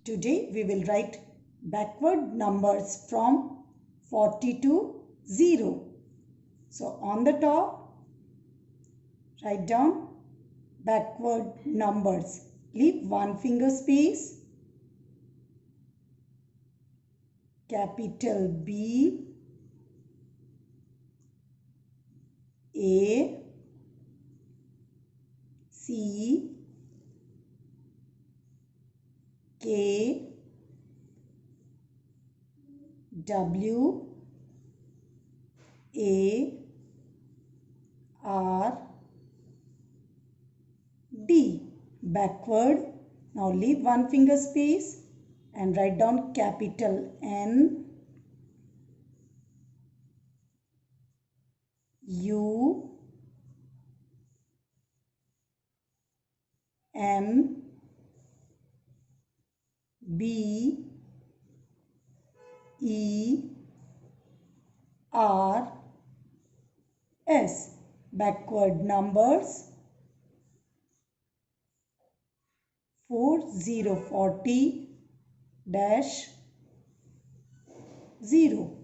Today we will write backward numbers from 40 to 0. So on the top, write down backward numbers. Leave one finger space. Capital B, A, C, K, W, A, R, D. Backward. Now leave one finger space and write down capital N, U, M, B, E, R, S. Backward numbers 4040 dash 0.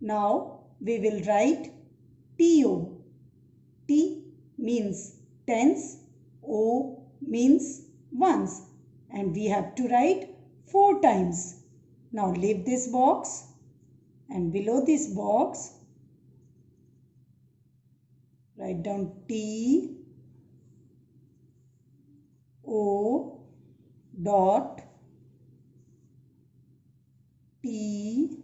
Now we will write TO. T means tens, O means ones, and we have to write 4 times. Now leave this box, and below this box write down T, O dot T,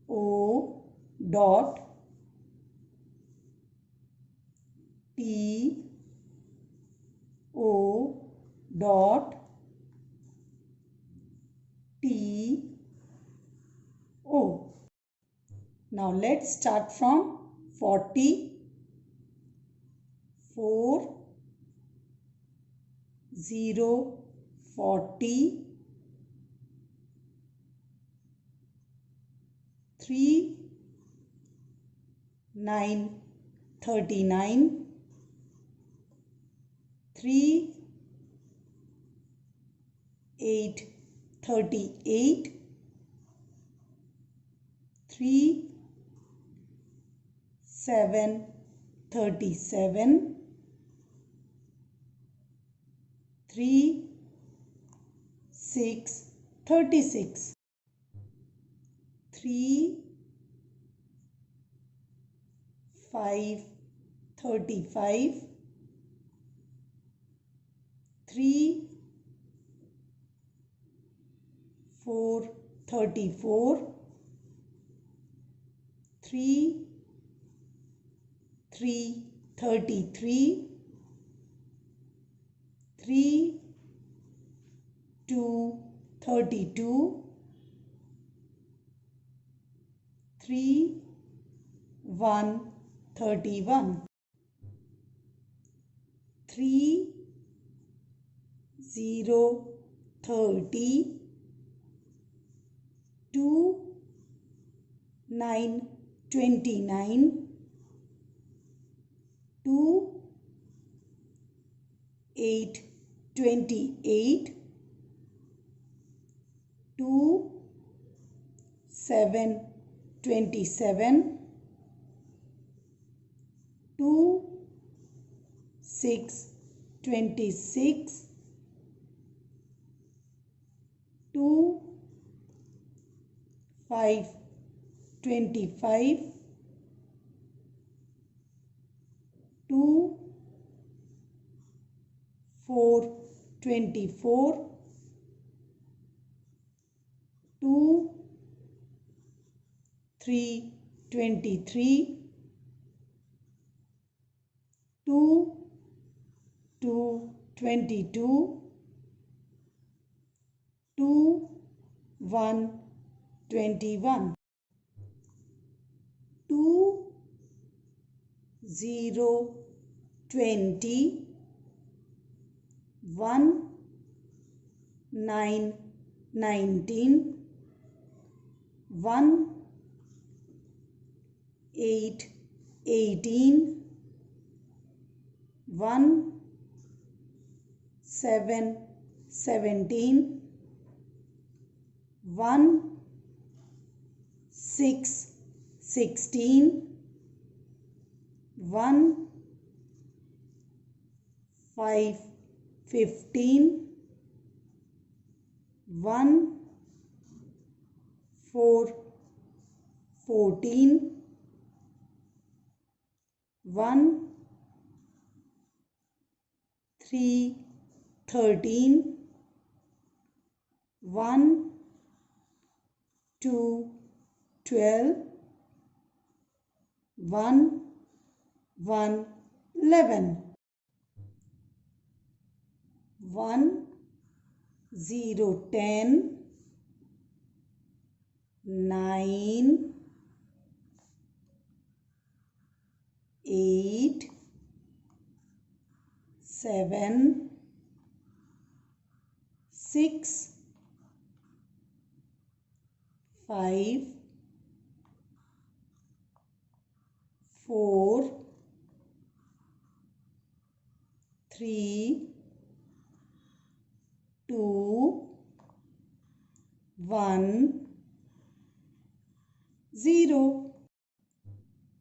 O dot T, O dot T, O. Now let's start from 40, 4, 0, 40, 3, 9, 39, 3, 8, 38, 3, 7, 37, 3, 6, 36, 3, 5, 35, 3, 4, 34, 3, 33, 3, 2, 32, 3, 1, 31, 3, 0, 30, 2, 9, 29, 2, 8, 28, 2, 7, 27, 2, 6, 26, 2, 5, 25, 2, 4, 24, 2, 3, 23, 2, 2, 22, 2, 1, 21, 2, 0, 20, 1, 9, 19, 1, 8, 18, 1, 7, 17, 1, 6, 16, 1, 5, 15, 1, 4, 14, 1, 3, 13, 1, 2, 12, 1, 1, 11, 1, 0, 10, 9, 8, 7, 6, 5, 4, 3, 2, 1, 0.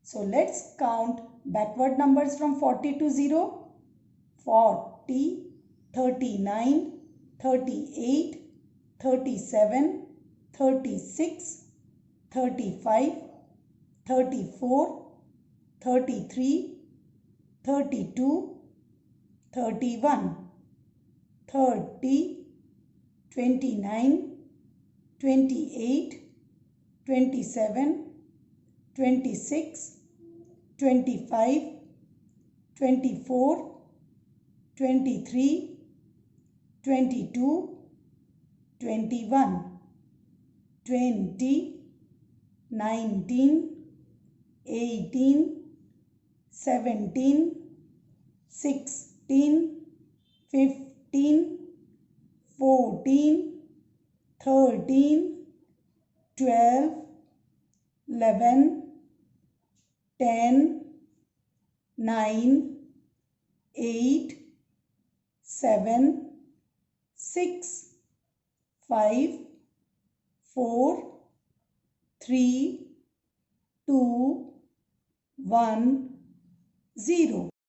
So let's count backward numbers from 40 to 0. 40, 39, 38, 37, 36, 35, 34, 33, 32, 31, 30, 29, 28, 27, 26, 25, 24, 23, 22, 21, 20, 19, 18, 17, 16, 15, 14, 13, 12, 11, 10, 9, 8, 7, 6, 5, 4, 3, 2, 1, 0.